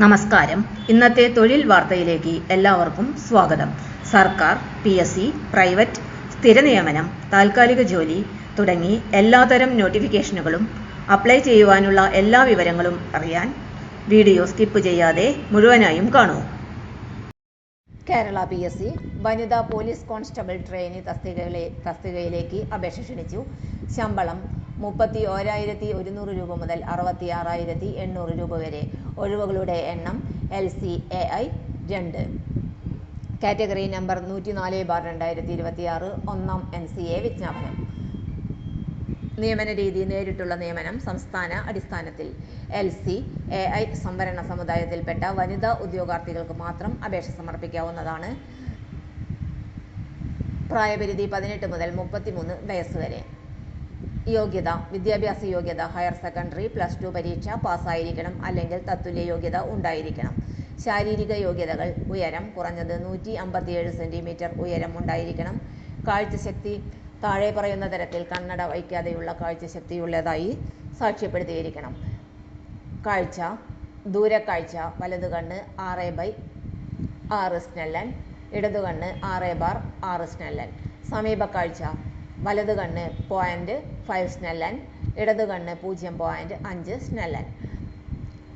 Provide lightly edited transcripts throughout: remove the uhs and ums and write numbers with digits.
നമസ്കാരം. ഇന്നത്തെ തൊഴിൽ വാർത്തയിലേക്ക് എല്ലാവർക്കും സ്വാഗതം. സർക്കാർ, PSC, പ്രൈവറ്റ്, സ്ഥിര നിയമനം, താൽക്കാലിക ജോലി തുടങ്ങി എല്ലാതരം നോട്ടിഫിക്കേഷനുകളും അപ്ലൈ ചെയ്യുവാനുള്ള എല്ലാ വിവരങ്ങളും അറിയാൻ വീഡിയോ സ്കിപ്പ് ചെയ്യാതെ മുഴുവനായും കാണൂ. കേരള PSC വനിതാ പോലീസ് കോൺസ്റ്റബിൾ ട്രെയിനി തസ്തികയിലേക്ക് അപേക്ഷ ക്ഷണിച്ചു. ശമ്പളം 31,100 രൂപ മുതൽ 66,800 രൂപ വരെ. ഒഴിവുകളുടെ എണ്ണം LCAI 2. കാറ്റഗറി നമ്പർ 104/2026 ഒന്നാം NCA വിജ്ഞാപനം. നിയമന രീതി നേരിട്ടുള്ള നിയമനം. സംസ്ഥാന അടിസ്ഥാനത്തിൽ. LCAI സംവരണ സമുദായത്തിൽപ്പെട്ട വനിതാ ഉദ്യോഗാർത്ഥികൾക്ക് മാത്രം അപേക്ഷ സമർപ്പിക്കാവുന്നതാണ്. പ്രായപരിധി 18 മുതൽ 33 വയസ്സ് വരെ. യോഗ്യത: വിദ്യാഭ്യാസ യോഗ്യത ഹയർ സെക്കൻഡറി +2 പരീക്ഷ പാസ്സായിരിക്കണം, അല്ലെങ്കിൽ തത്തുല്യ യോഗ്യത ഉണ്ടായിരിക്കണം. ശാരീരിക യോഗ്യതകൾ: ഉയരം കുറഞ്ഞത് 157 സെന്റിമീറ്റർ ഉയരം ഉണ്ടായിരിക്കണം. കാഴ്ചശക്തി: താഴെ പറയുന്ന തരത്തിൽ കണ്ണട വയ്ക്കാതെയുള്ള കാഴ്ചശക്തിയുള്ളതായി സാക്ഷ്യപ്പെടുത്തിയിരിക്കണം. കാഴ്ച: ദൂരക്കാഴ്ച വലതു കണ്ണ് 6/6 സ്നെല്ലൻ, ഇടതു കണ്ണ് 6/6 സ്നെല്ലൻ. സമീപക്കാഴ്ച: വലതു കണ്ണ് 0.5 സ്നെല്ലൻ, ഇടതു കണ്ണ് 0.5 സ്നെല്ലൻ.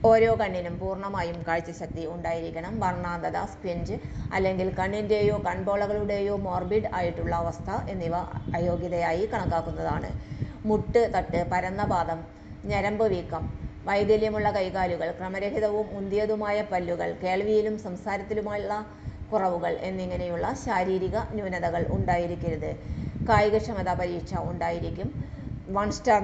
ഓരോ കണ്ണിനും പൂർണ്ണമായും കാഴ്ചശക്തി ഉണ്ടായിരിക്കണം. വർണ്ണാന്ധത, സ്ക്വിൻറ്റ് അല്ലെങ്കിൽ കണ്ണിൻ്റെയോ കൺപോളകളുടെയോ മോർബിഡ് ആയിട്ടുള്ള അവസ്ഥ എന്നിവ അയോഗ്യതയായി കണക്കാക്കുന്നതാണ്. മുട്ട്, തട്ട്, പരന്ന പാദം, ഞരമ്പ് വീക്കം, വൈകല്യമുള്ള കൈകാലുകൾ, ക്രമരഹിതവും ഉന്തിയതുമായ പല്ലുകൾ, കേൾവിയിലും സംസാരത്തിലുമുള്ള കുറവുകൾ എന്നിങ്ങനെയുള്ള ശാരീരിക ന്യൂനതകൾ ഉണ്ടായിരിക്കരുത്. കായികക്ഷമതാ പരീക്ഷ ഉണ്ടായിരിക്കും. 1 സ്റ്റാർ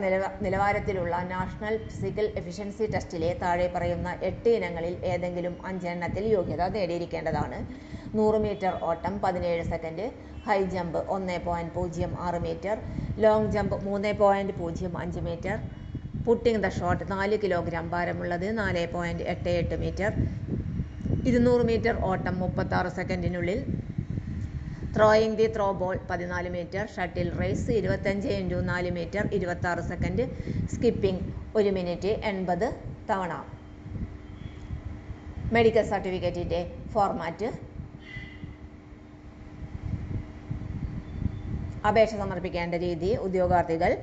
നിലവാരത്തിലുള്ള നാഷണൽ ഫിസിക്കൽ എഫിഷ്യൻസി ടെസ്റ്റിലെ താഴെ പറയുന്ന 8 ഇനങ്ങളിൽ ഏതെങ്കിലും 5 എണ്ണത്തിൽ യോഗ്യത നേടിയിരിക്കേണ്ടതാണ്. 100 മീറ്റർ ഓട്ടം 17 second, high jump 1.06 metre, long jump 3.05 metre, putting the shot 4 kilogram ഭാരമുള്ളത് 4.88 മീറ്റർ, 200 മീറ്റർ ഓട്ടം 36 സെക്കൻഡിനുള്ളിൽ, throwing the throw ball 14 metre, shuttle race 25x4 metre 26 second, skipping 1 minute 80 തവണ. മെഡിക്കൽ സർട്ടിഫിക്കറ്റിൻ്റെ ഫോർമാറ്റ്. അപേക്ഷ സമർപ്പിക്കേണ്ട രീതി. ഉദ്യോഗാർത്ഥികൾ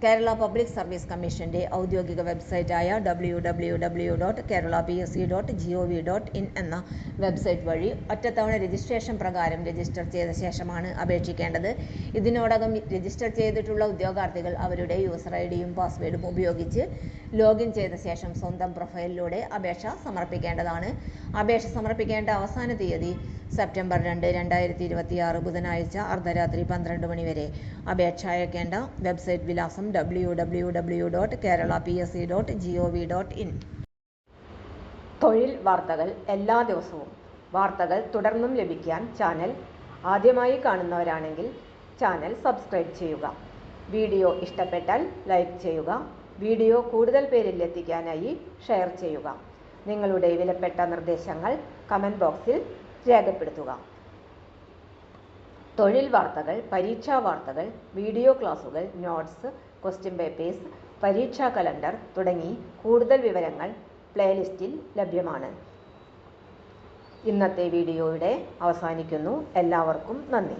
കേരള പബ്ലിക് സർവീസ് കമ്മീഷന്റെ ഔദ്യോഗിക വെബ്സൈറ്റായ www.keralapsc.gov.in എന്ന വെബ്സൈറ്റ് വഴി ഒറ്റത്തവണ രജിസ്ട്രേഷൻ പ്രകാരം രജിസ്റ്റർ ചെയ്ത ശേഷമാണ് അപേക്ഷിക്കേണ്ടത്. ഇതിനോടകം രജിസ്റ്റർ ചെയ്തിട്ടുള്ള ഉദ്യോഗാർത്ഥികൾ അവരുടെ യൂസർ ഐഡിയും പാസ്വേഡും ഉപയോഗിച്ച് ലോഗിൻ ചെയ്ത ശേഷം സ്വന്തം പ്രൊഫൈലിലൂടെ അപേക്ഷ സമർപ്പിക്കേണ്ടതാണ്. അപേക്ഷ സമർപ്പിക്കേണ്ട അവസാന തീയതി സെപ്റ്റംബർ 2, 2026 ബുധനാഴ്ച അർദ്ധരാത്രി 12 മണി വരെ. അപേക്ഷ അയക്കേണ്ട വെബ്സൈറ്റ് വിലാസം www.keralapsc.gov.in. തൊഴിൽ വാർത്തകൾ എല്ലാ ദിവസവും. വാർത്തകൾ തുടർന്നും ലഭിക്കാൻ ചാനൽ ആദ്യമായി കാണുന്നവരാണെങ്കിൽ ചാനൽ സബ്സ്ക്രൈബ് ചെയ്യുക. വീഡിയോ ഇഷ്ടപ്പെട്ടാൽ ലൈക്ക് ചെയ്യുക. വീഡിയോ കൂടുതൽ പേരിൽ എത്തിക്കാനായി ഷെയർ ചെയ്യുക. നിങ്ങളുടെ വിലപ്പെട്ട നിർദ്ദേശങ്ങൾ കമൻറ്റ് ബോക്സിൽ രേഖപ്പെടുത്തുക. തൊഴിൽ വാർത്തകൾ, പരീക്ഷാ വാർത്തകൾ, വീഡിയോ ക്ലാസുകൾ, നോട്ട്സ്, ക്വസ്റ്റ്യൻ പേപ്പേഴ്സ്, പരീക്ഷാ കലണ്ടർ തുടങ്ങി കൂടുതൽ വിവരങ്ങൾ പ്ലേലിസ്റ്റിൽ ലഭ്യമാണ്. ഇന്നത്തെ വീഡിയോയുടെ അവസാനിക്കുന്നു. എല്ലാവർക്കും നന്ദി.